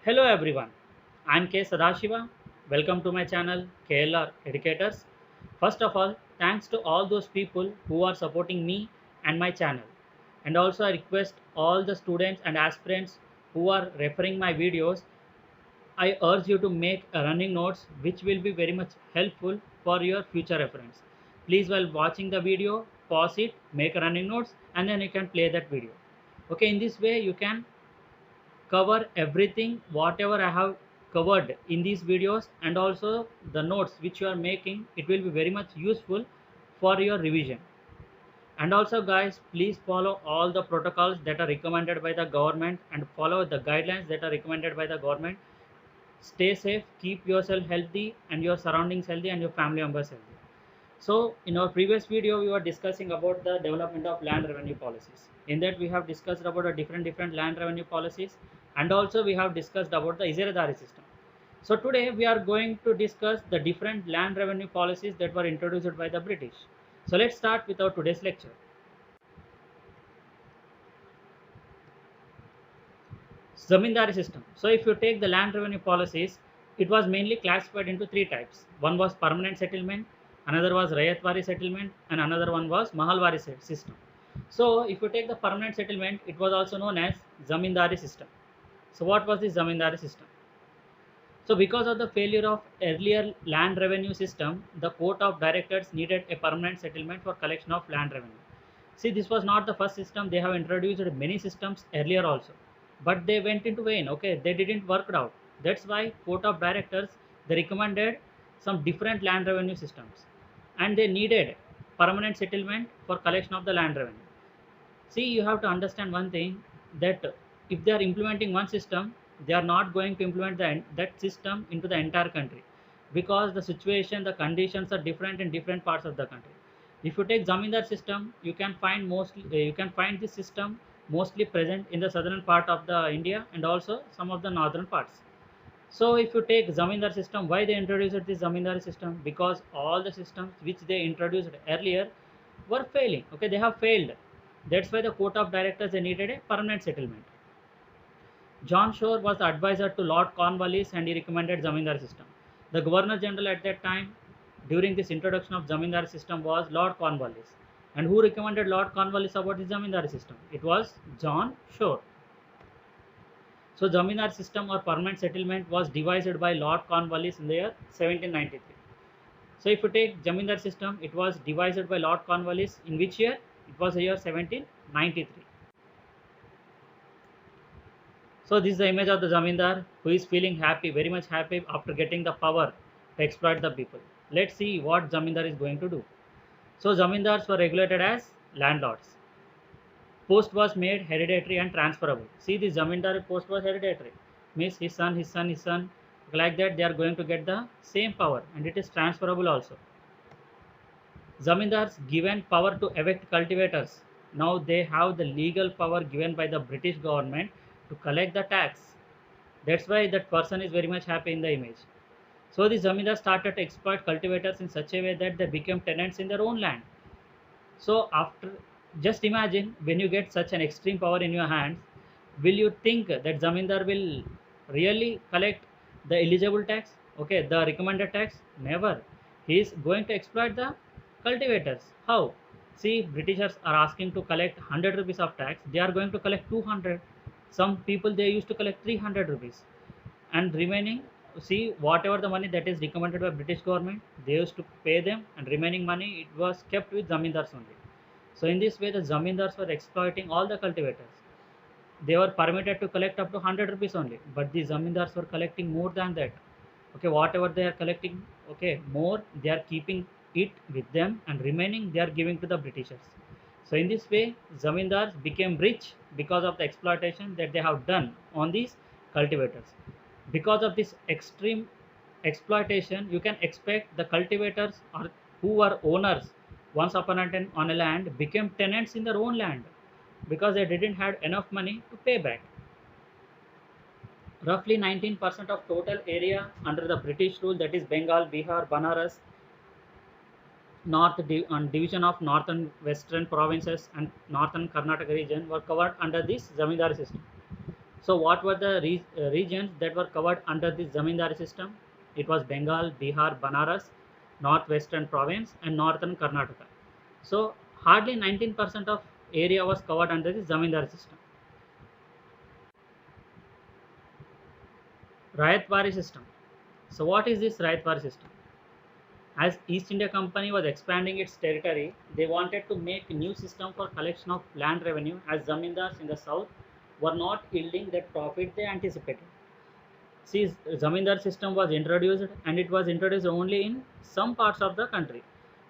Hello everyone, I am K. Sadashiva. Welcome to my channel KLR Educators. First of all, thanks to all those people who are supporting me and my channel. And also I request all the students and aspirants who are referring my videos, I urge you to make a running notes which will be very much helpful for your future reference. Please while watching the video, pause it, make a running notes and then you can play that video. Okay, in this way you can cover everything whatever I have covered in these videos, and also the notes which you are making, it will be very much useful for your revision. And also guys, please follow all the protocols that are recommended by the government and follow the guidelines that are recommended by the government. Stay safe, keep yourself healthy and your surroundings healthy and your family members healthy. So in our previous video, we were discussing about the development of land revenue policies. In that we have discussed about the different land revenue policies, and also we have discussed about the Izaradari system. So today we are going to discuss the different land revenue policies that were introduced by the British. So let's start with our today's lecture. Zamindari system. So if you take the land revenue policies, it was mainly classified into three types. One was permanent settlement, another was Rayatwari settlement, and another one was Mahalwari system. So if you take the permanent settlement, it was also known as Zamindari system. So what was this Zamindari system? So because of the failure of earlier land revenue system, the court of directors needed a permanent settlement for collection of land revenue. See, this was not the first system. They have introduced many systems earlier also, but they went into vain. Okay, they didn't work it out. That's why court of directors, they recommended some different land revenue systems, and they needed permanent settlement for collection of the land revenue. See, you have to understand one thing, that if they are implementing one system, they are not going to implement that system into the entire country, because the situation, the conditions are different in different parts of the country. If you take Zamindar system, you can find this system mostly present in the southern part of the India and also some of the northern parts. So if you take Zamindar system, why they introduced this Zamindar system? Because all the systems which they introduced earlier were failing. Okay, they have failed. That's why the court of directors, they needed a permanent settlement. John Shore was the advisor to Lord Cornwallis and he recommended Zamindar system. The Governor General at that time, during this introduction of Zamindar system, was Lord Cornwallis. And who recommended Lord Cornwallis about the Zamindar system? It was John Shore. So Zamindar system or permanent settlement was devised by Lord Cornwallis in the year 1793. So if you take Zamindar system, it was devised by Lord Cornwallis in which year? It was the year 1793. So this is the image of the Zamindar who is feeling happy, very much happy after getting the power to exploit the people. Let's see what Zamindar is going to do. So Zamindars were regulated as landlords. Post was made hereditary and transferable. See, this Zamindar post was hereditary. Means his son, his son, his son. Like that they are going to get the same power, and it is transferable also. Zamindars given power to evict cultivators. Now they have the legal power given by the British government to collect the tax. That's why that person is very much happy in the image. So the Zamindars started to exploit cultivators in such a way that they became tenants in their own land. So after, just imagine when you get such an extreme power in your hands, will you think that Zamindar will really collect the eligible tax? Okay, the recommended tax? Never. He is going to exploit the cultivators. How? See, Britishers are asking to collect 100 rupees of tax. They are going to collect 200. Some people, they used to collect 300 rupees, and remaining, see, whatever the money that is recommended by British government, they used to pay them, and remaining money, it was kept with zamindars only. So in this way the zamindars were exploiting all the cultivators. They were permitted to collect up to 100 rupees only, but the zamindars were collecting more than that. Okay, whatever they are collecting, okay, more they are keeping it with them, and remaining they are giving to the Britishers. So in this way zamindars became rich because of the exploitation that they have done on these cultivators. Because of this extreme exploitation, you can expect the cultivators, or who were owners once upon a time on a land, became tenants in their own land because they didn't have enough money to pay back. Roughly 19% of total area under the British rule, that is Bengal, Bihar, Banaras, division of northern western provinces and northern Karnataka region, were covered under this zamindar system. So what were the regions that were covered under this zamindari system? It was Bengal, Bihar, Banaras, northwestern province, and northern Karnataka. So hardly 19% of area was covered under the zamindari system. Rayatwari system. So what is this Rayatwari system? As East India Company was expanding its territory, they wanted to make a new system for collection of land revenue, as zamindars in the south were not yielding the profit they anticipated. See, zamindar system was introduced, and it was introduced only in some parts of the country.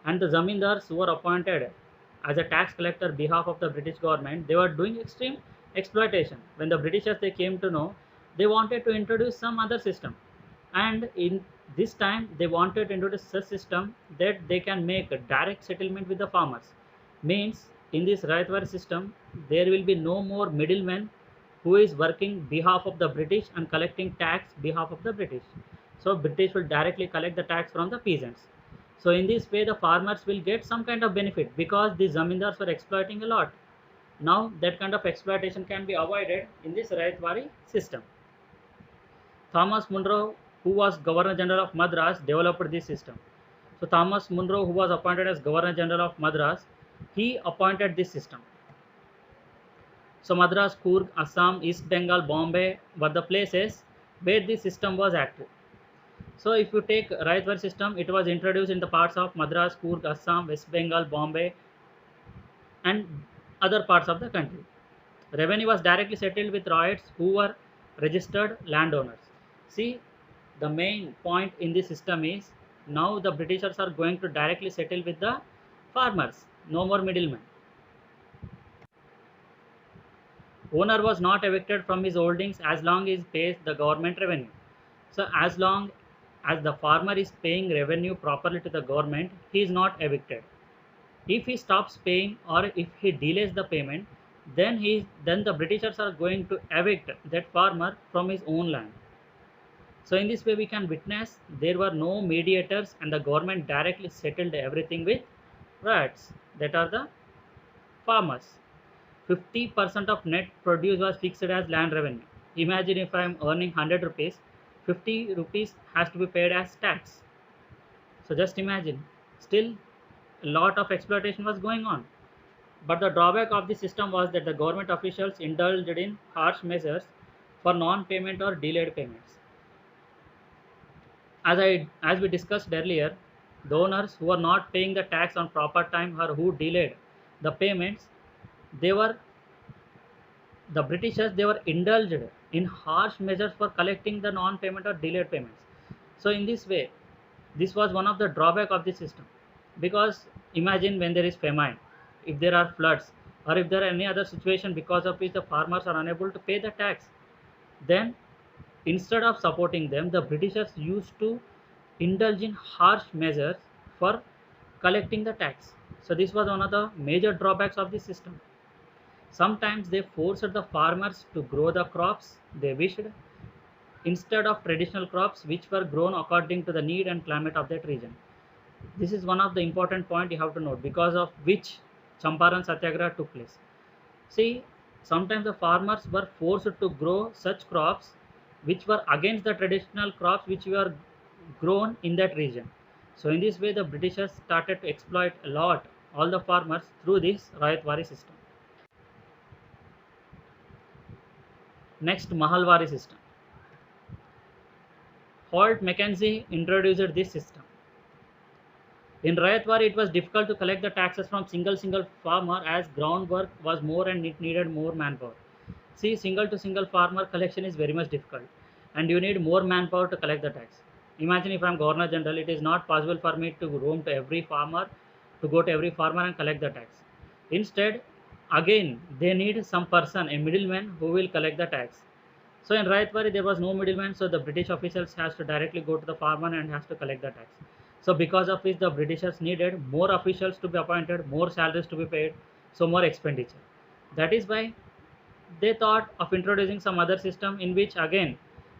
And the zamindars who were appointed as a tax collector on behalf of the British government, they were doing extreme exploitation. When the Britishers they came to know, they wanted to introduce some other system, and in this time they wanted to introduce such system that they can make a direct settlement with the farmers. Means in this Rayatwari system, there will be no more middlemen who is working behalf of the British and collecting tax behalf of the British. So British will directly collect the tax from the peasants. So in this way, the farmers will get some kind of benefit because the zamindars were exploiting a lot. Now that kind of exploitation can be avoided in this Rayatwari system. Thomas Munro, who was Governor General of Madras, developed this system. So Thomas Munro, who was appointed as Governor General of Madras, he appointed this system. So Madras, Coorg, Assam, East Bengal, Bombay were the places where this system was active. So if you take Rayatwari system, it was introduced in the parts of Madras, Coorg, Assam, West Bengal, Bombay, and other parts of the country. Revenue was directly settled with ryots who were registered landowners. See, the main point in this system is now the Britishers are going to directly settle with the farmers. No more middlemen. Owner was not evicted from his holdings as long as he pays the government revenue. So as long as the farmer is paying revenue properly to the government, he is not evicted. If he stops paying or if he delays the payment, then the Britishers are going to evict that farmer from his own land. So in this way we can witness there were no mediators and the government directly settled everything with ryots, that are the farmers. 50% of net produce was fixed as land revenue. Imagine if I am earning 100 rupees, 50 rupees has to be paid as tax. So just imagine, still a lot of exploitation was going on. But the drawback of the system was that the government officials indulged in harsh measures for non-payment or delayed payments. As we discussed earlier, the owners who were not paying the tax on proper time or who delayed the payments, they were the Britishers, they were indulged in harsh measures for collecting the non-payment or delayed payments. So in this way, this was one of the drawback of the system, because imagine when there is famine, if there are floods, or if there are any other situation because of which the farmers are unable to pay the tax, then instead of supporting them, the Britishers used to indulge in harsh measures for collecting the tax. So this was one of the major drawbacks of the system. Sometimes they forced the farmers to grow the crops they wished instead of traditional crops which were grown according to the need and climate of that region. This is one of the important point you have to note, because of which Champaran Satyagraha took place. See, sometimes the farmers were forced to grow such crops which were against the traditional crops which were grown in that region. So in this way, the Britishers started to exploit a lot all the farmers through this Rayatwari system. Next, Mahalwari system. Holt Mackenzie introduced this system. In Rayatwari, it was difficult to collect the taxes from single farmer as groundwork was more and it needed more manpower. See, single to single farmer collection is very much difficult, and you need more manpower to collect the tax. Imagine if I am Governor General, it is not possible for me to roam to every farmer, to go to every farmer and collect the tax. Instead, again, they need some person, a middleman who will collect the tax. So in Rayatwari, there was no middleman, so the British officials has to directly go to the farmer and has to collect the tax. So because of which the Britishers needed more officials to be appointed, more salaries to be paid, so more expenditure. That is why they thought of introducing some other system in which again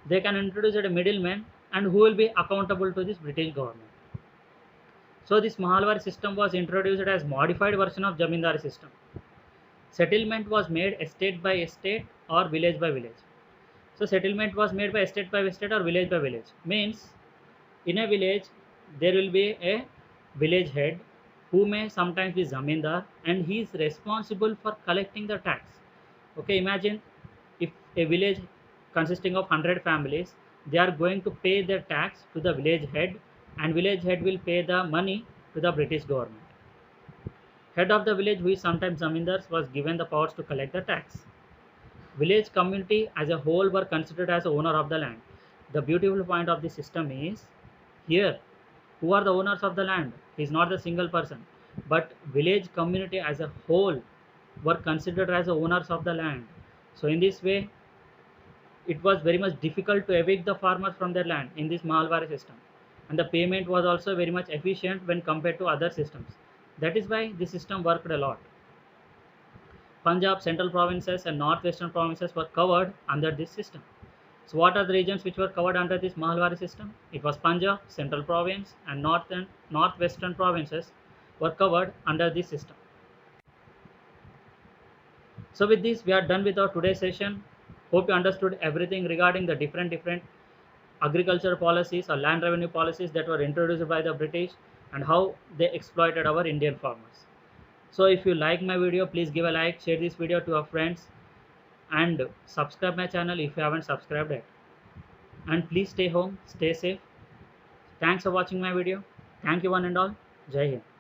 they can introduce a middleman and who will be accountable to this British government. So this Mahalwari system was introduced as modified version of Jamindari system. Settlement was made estate by estate or village by village. So settlement was made by estate or village by village. Means in a village there will be a village head who may sometimes be zamindar, and he is responsible for collecting the tax. Okay, imagine if a village consisting of 100 families, they are going to pay their tax to the village head, and village head will pay the money to the British government. Head of the village, who is sometimes zamindars, was given the powers to collect the tax. Village community as a whole were considered as the owner of the land. The beautiful point of this system is here, who are the owners of the land? He is not the single person, but village community as a whole were considered as the owners of the land. So in this way, it was very much difficult to evict the farmers from their land in this Mahalwari system, and the payment was also very much efficient when compared to other systems. That is why this system worked a lot. Punjab, central provinces and northwestern provinces were covered under this system. So what are the regions which were covered under this Mahalwari system? It was Punjab, central province, and northwestern provinces were covered under this system. So with this, we are done with our today's session. Hope you understood everything regarding the different agriculture policies or land revenue policies that were introduced by the British and how they exploited our Indian farmers. So if you like my video, please give a like, share this video to your friends, and subscribe my channel if you haven't subscribed yet. And please stay home, stay safe. Thanks for watching my video. Thank you one and all. Jai Hind.